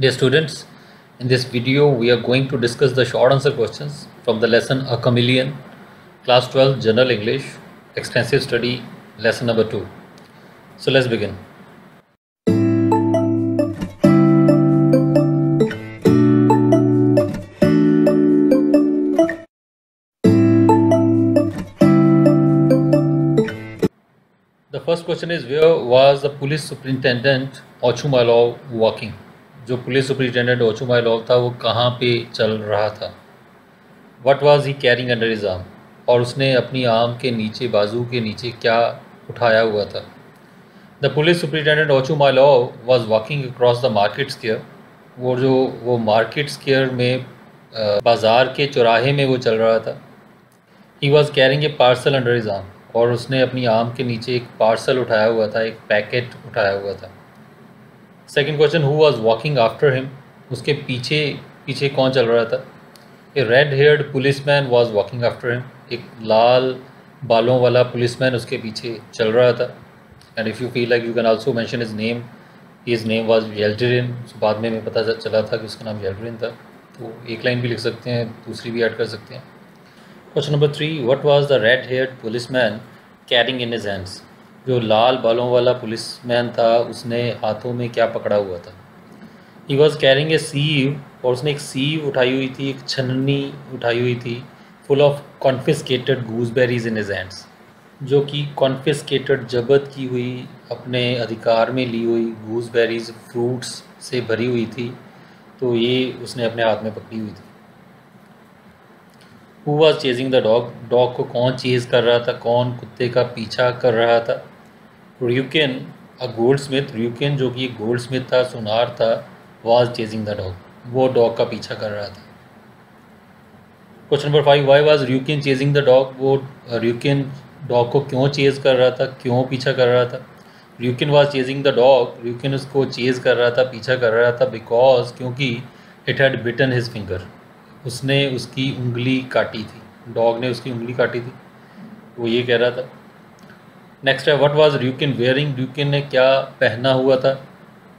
Dear students, in this video we are going to discuss the short answer questions from the lesson A Chameleon, class 12 General English, extensive study, lesson number 2. So let's begin. The first question is, where was the police superintendent Ochumalov walking? जो police superintendent ओचुमाइलोव था वो कहाँ पे चल रहा था? What was he carrying under his arm? और उसने अपनी आर्म के नीचे, बाजू के नीचे क्या उठाया हुआ था? The police superintendent Ochumailov was walking across the market square. वो मार्केट स्क्वायर में बाज़ार के चौराहे में वो चल रहा था. He was carrying a parcel under his arm. और उसने अपनी आर्म के नीचे एक पार्सल उठाया हुआ था, एक पैकेट उठाया हुआ था. Second question, who was walking after him? उसके पीछे कौन चल रहा था? A red haired policeman was walking after him. एक लाल बालों वाला पुलिसमैन उसके पीछे चल रहा था. And if you feel like you can also mention his name was Yeldyrin. बाद में हमें पता चला था कि उसका नाम येल्ड्रिन था, तो एक लाइन भी लिख सकते हैं, दूसरी भी ऐड कर सकते हैं. Question number 3, what was the red haired policeman carrying in his hands? जो लाल बालों वाला पुलिसमैन था उसने हाथों में क्या पकड़ा हुआ था? He was carrying a सीव. और उसने एक सीव उठाई हुई थी, एक छन्नी उठाई हुई थी, full of confiscated गूसबेरीज in his hands. जो कि कॉन्फिस्केटेड, जब्त की हुई, अपने अधिकार में ली हुई गूसबेरीज, फ्रूट्स से भरी हुई थी. तो ये उसने अपने हाथ में पकड़ी हुई थी. Who was chasing the dog? Dog को कौन चेज़ कर रहा था? कौन कुत्ते का पीछा कर रहा था? र्यूकिन, अ गोल्ड स्मिथ. र्यूकिन जो कि एक गोल्ड स्मिथ था, सुनार था, वॉज चेजिंग द डॉग. वो डॉग का पीछा कर रहा था. Question number 5, why was Hryukin chasing the dog? वो र्यूकिन डॉग को क्यों चेज़ कर रहा था, क्यों पीछा कर रहा था? र्यूकिन वॉज चेजिंग द डॉग. र्यूकिन उसको चेज़ कर रहा था, पीछा कर रहा था, बिकॉज, क्योंकि it had bitten his finger. उसने उसकी उंगली काटी थी, डॉग ने उसकी उंगली काटी थी, वो ये कह रहा था. नेक्स्ट है, what was Hryukin wearing? Hryukin ने क्या पहना हुआ था?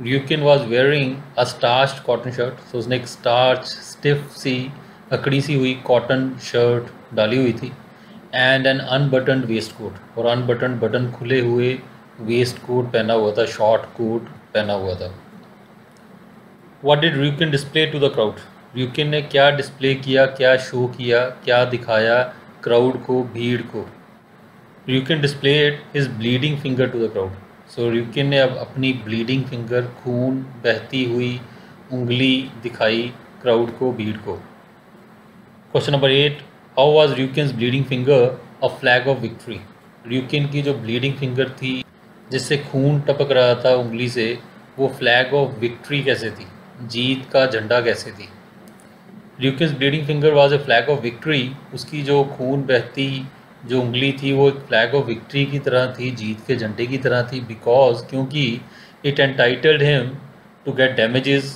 Hryukin was wearing a starched cotton shirt. So उसने एक स्टार्च, स्टिफ सी, अकड़ी सी हुई कॉटन शर्ट डाली हुई थी. And an unbuttoned waistcoat. और अनबटन्ड, बटन खुले हुए वेस्ट कोट पहना हुआ था, शॉर्ट कोट पहना हुआ था. What did Hryukin display to the crowd? Hryukin ने क्या डिस्प्ले किया, क्या शो किया, क्या दिखाया क्राउड को, भीड़ को? Hryukin displayed his bleeding finger to the crowd. So Hryukin ने अब अपनी ब्लीडिंग फिंगर, खून बहती हुई उंगली दिखाई क्राउड को, भीड़ को. Question number 8, how was Hryukin's bleeding finger a flag of victory? Hryukin की जो ब्लीडिंग फिंगर थी, जिससे खून टपक रहा था उंगली से, वो फ्लैग ऑफ विक्ट्री कैसे थी, जीत का झंडा कैसे थी? Hryukin's bleeding finger was a flag of victory. उसकी जो खून बहती जो उंगली थी वो एक फ्लैग ऑफ विक्ट्री की तरह थी, जीत के झंडे की तरह थी, बिकॉज, क्योंकि it entitled him to get damages.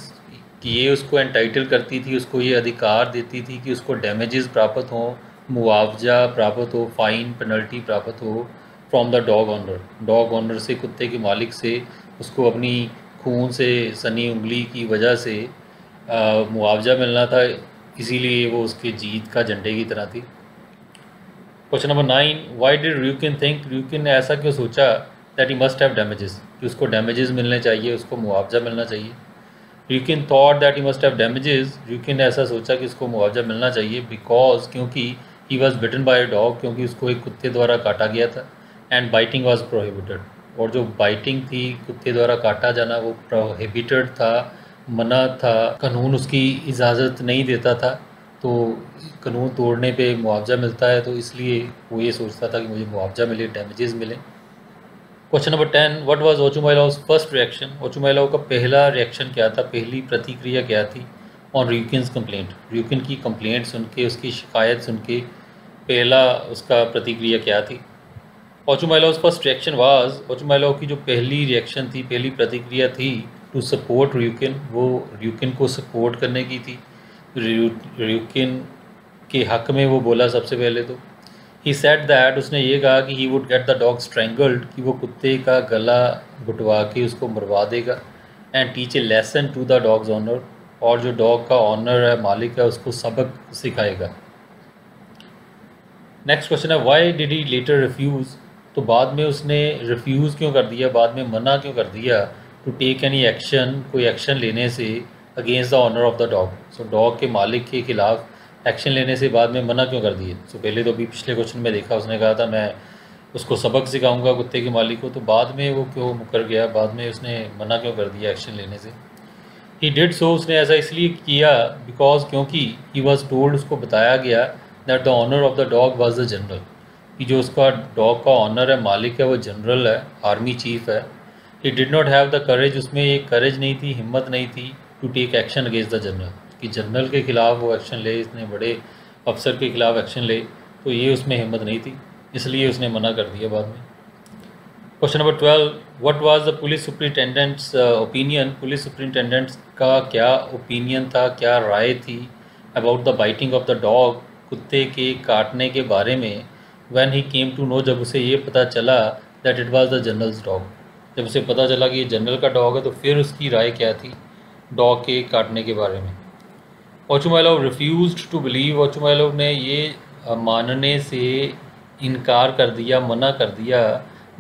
कि ये उसको एंटाइटल करती थी, उसको ये अधिकार देती थी कि उसको डैमेजेस प्राप्त हो, मुआवजा प्राप्त हो, फाइन, पेनल्टी प्राप्त हो from the dog owner. Dog owner से, कुत्ते के मालिक से उसको अपनी खून से सनी उंगली की वजह से मुआवजा मिलना था. इसीलिए वो उसके जीत का झंडे की तरह थी. Question number 9, why did Hryukin think? Hryukin ने ऐसा क्यों सोचा that he must have damages, कि उसको डैमेजेस मिलने चाहिए, उसको मुआवजा मिलना चाहिए. Hryukin thought that he must have damages. Hryukin ने ऐसा सोचा कि उसको मुआवजा मिलना चाहिए, बिकॉज, क्योंकि he was bitten by a dog, क्योंकि उसको एक कुत्ते द्वारा काटा गया था. And biting was prohibited. और जो बाइटिंग थी, कुत्ते द्वारा काटा जाना, वो प्रोहिबिटेड था, मना था, कानून उसकी इजाज़त नहीं देता था. तो कानून तोड़ने पे मुआवजा मिलता है, तो इसलिए वो ये सोचता था कि मुझे मुआवजा मिले, डैमेजेस मिले. Question number 10, what was Ochumelov's first reaction? Ochumelov का पहला रिएक्शन क्या था, पहली प्रतिक्रिया क्या थी ऑन र्यूकिन्स कंप्लेंट? र्यूकिन की कंप्लेंट सुन के, उसकी शिकायत सुन के पहला उसका प्रतिक्रिया क्या थी? ओचुमाइलोव्स फर्स्ट रिएक्शन वाज, ओचुमाइलोव की जो पहली रिएक्शन थी, पहली प्रतिक्रिया थी, टू सपोर्ट र्यूकिन. वो र्यूकिन को सपोर्ट करने की थी. र्यूकिन के हक में वो बोला सबसे पहले तो. ही सेड दैट, उसने ये कहा कि he would get the dog strangled, कि वो कुत्ते का गला घुटवा के उसको मरवा देगा. And teach a lesson to the dog's owner, और जो डॉग का ऑनर है, मालिक है, उसको सबक सिखाएगा। नेक्स्ट क्वेश्चन है why did he later refuse, तो बाद में उसने रिफ्यूज़ क्यों कर दिया, बाद में मना क्यों कर दिया टू टेक एनी एक्शन, कोई एक्शन लेने से against the owner of the dog. So dog के मालिक के खिलाफ एक्शन लेने से बाद में मना क्यों कर दिए। सो पहले तो अभी पिछले क्वेश्चन में देखा उसने कहा था मैं उसको सबक सिखाऊंगा कुत्ते के मालिक को, तो बाद में वो क्यों मुकर गया, बाद में उसने मना क्यों कर दिया एक्शन लेने से। ही डिड सो, उसने ऐसा इसलिए किया बिकॉज क्योंकि ही वॉज टोल्ड, उसको बताया गया that the owner of the dog was the general, कि जो उसका डॉग का ऑनर है, मालिक है, वो जनरल है, आर्मी चीफ है। He did not have the courage, उसमें एक करेज नहीं थी, हिम्मत नहीं थी to take action against the general, कि जनरल के खिलाफ वो एक्शन ले, इतने बड़े अफसर के खिलाफ एक्शन ले, तो ये उसमें हिम्मत नहीं थी, इसलिए उसने मना कर दिया बाद में। Question number 12, what was the police superintendent's opinion, police superintendent का क्या ओपिनियन था, क्या राय थी about the biting of the dog, कुत्ते के काटने के बारे में। When he came to know, जब उसे ये पता चला that it was the general's dog, जब उसे पता चला कि ये जनरल का डॉग है, तो फिर उसकी राय क्या थी डॉग के काटने के बारे में। ओचुमाइलोव रिफ्यूज्ड टू बिलीव, ओचुमाइलोव ने ये मानने से इनकार कर दिया, मना कर दिया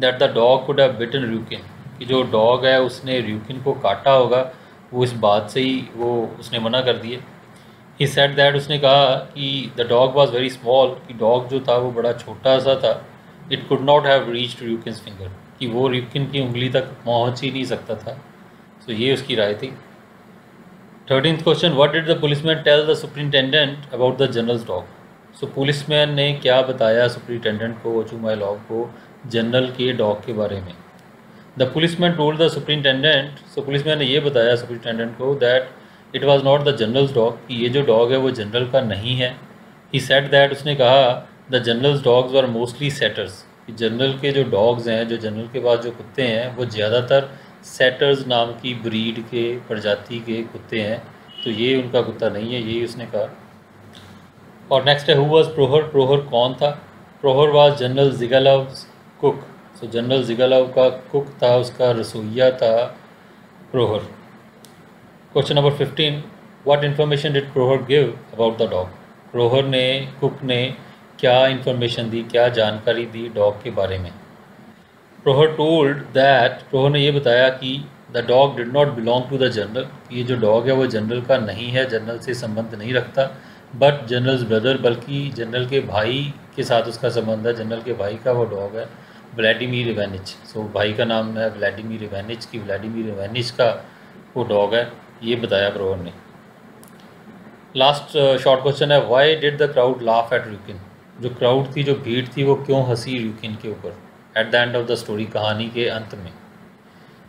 that the dog could have bitten Hryukin, कि जो डॉग है उसने र्यूकिन को काटा होगा, वो इस बात से ही वो उसने मना कर दिए। ही सेड दैट, उसने कहा कि the dog was very small, कि डॉग जो था वो बड़ा छोटा सा था। It could not have reached Hryukin's finger, कि वो र्यूकिन की उंगली तक पहुंच ही नहीं सकता था। तो ये उसकी राय थी। 13th question, what did the policeman tell the superintendent about the general's dog. So policeman ने क्या बताया सुपरिटेंडेंट को, ओचुमाइलोव को, जनरल के डॉग के बारे में। The policeman told the superintendent, so policeman ने ये बताया सुपरिटेंडेंट को that it was not the general's dog, कि ये जो डॉग है वो जनरल का नहीं है। ही सेड दैट, उसने कहा the general's dogs were mostly setters, कि जनरल के जो डॉग्स हैं, जो जनरल के पास जो कुत्ते हैं, वो ज़्यादातर सेटर्स नाम की ब्रीड के, प्रजाति के कुत्ते हैं, तो ये उनका कुत्ता नहीं है, यही उसने कहा। और नेक्स्ट है हु वाज प्रोहर, प्रोहर कौन था। Prokhor was general Zhigalov's cook, so general Zhigalov का कुक था, उसका रसोइया था Prokhor. Question number 15, what information did Prokhor give about the dog. Prokhor ने, कुक ने क्या इन्फॉर्मेशन दी, क्या जानकारी दी डॉग के बारे में। प्रोहर टोल्ड दैट, प्रोहर ने ये बताया कि the dog did not belong to the general, ये जो डॉग है वो जनरल का नहीं है, जनरल से संबंध नहीं रखता, बट जनरल्स ब्रदर, बल्कि जनरल के भाई के साथ उसका संबंध है, जनरल के भाई का वो डॉग है, व्लादिमीर इवानिच। सो भाई का नाम है व्लादिमीर इवानिच, की व्लादिमीर इवानिच का वो डॉग है, ये बताया प्रोहर ने। लास्ट शॉर्ट क्वेश्चन है why did the crowd laugh at Ryukin, जो क्राउड थी, जो भीड़ थी, वो क्यों हंसी र्यूकिन के ऊपर। At the end of the story, कहानी के अंत में।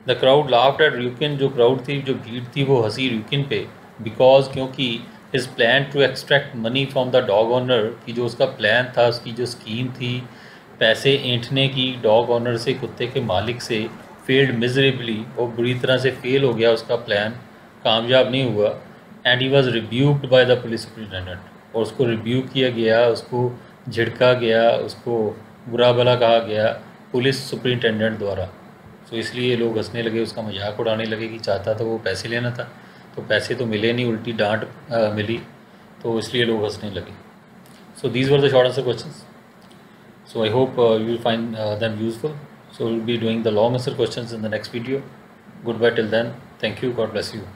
The crowd laughed eight Ryukin, जो क्राउड थी, जो भीड़ थी, वो हंसी र्यूकिन पे, बिकॉज क्योंकि his plan to extract money from the dog owner, की जो उसका प्लान था, उसकी जो स्कीम थी पैसे ऐंठने की डॉग ऑनर से, कुत्ते के मालिक से, फेल्ड मिजरेबली, और बुरी तरह से फेल हो गया उसका प्लान, कामयाब नहीं हुआ। And he was rebuked by the police superintendent, और उसको रिब्यूक किया गया, उसको झिड़का गया, उसको बुरा भला कहा गया पुलिस सुपरिटेंडेंट द्वारा। तो इसलिए लोग हंसने लगे, उसका मजाक उड़ाने लगे कि चाहता तो वो पैसे लेना था, तो पैसे तो मिले नहीं, उल्टी डांट मिली, तो इसलिए लोग हंसने लगे। So these were the short answer questions. So I hope you will find them useful. So we'll be doing the long answer questions in the next video. Goodbye till then. Thank you. God bless you.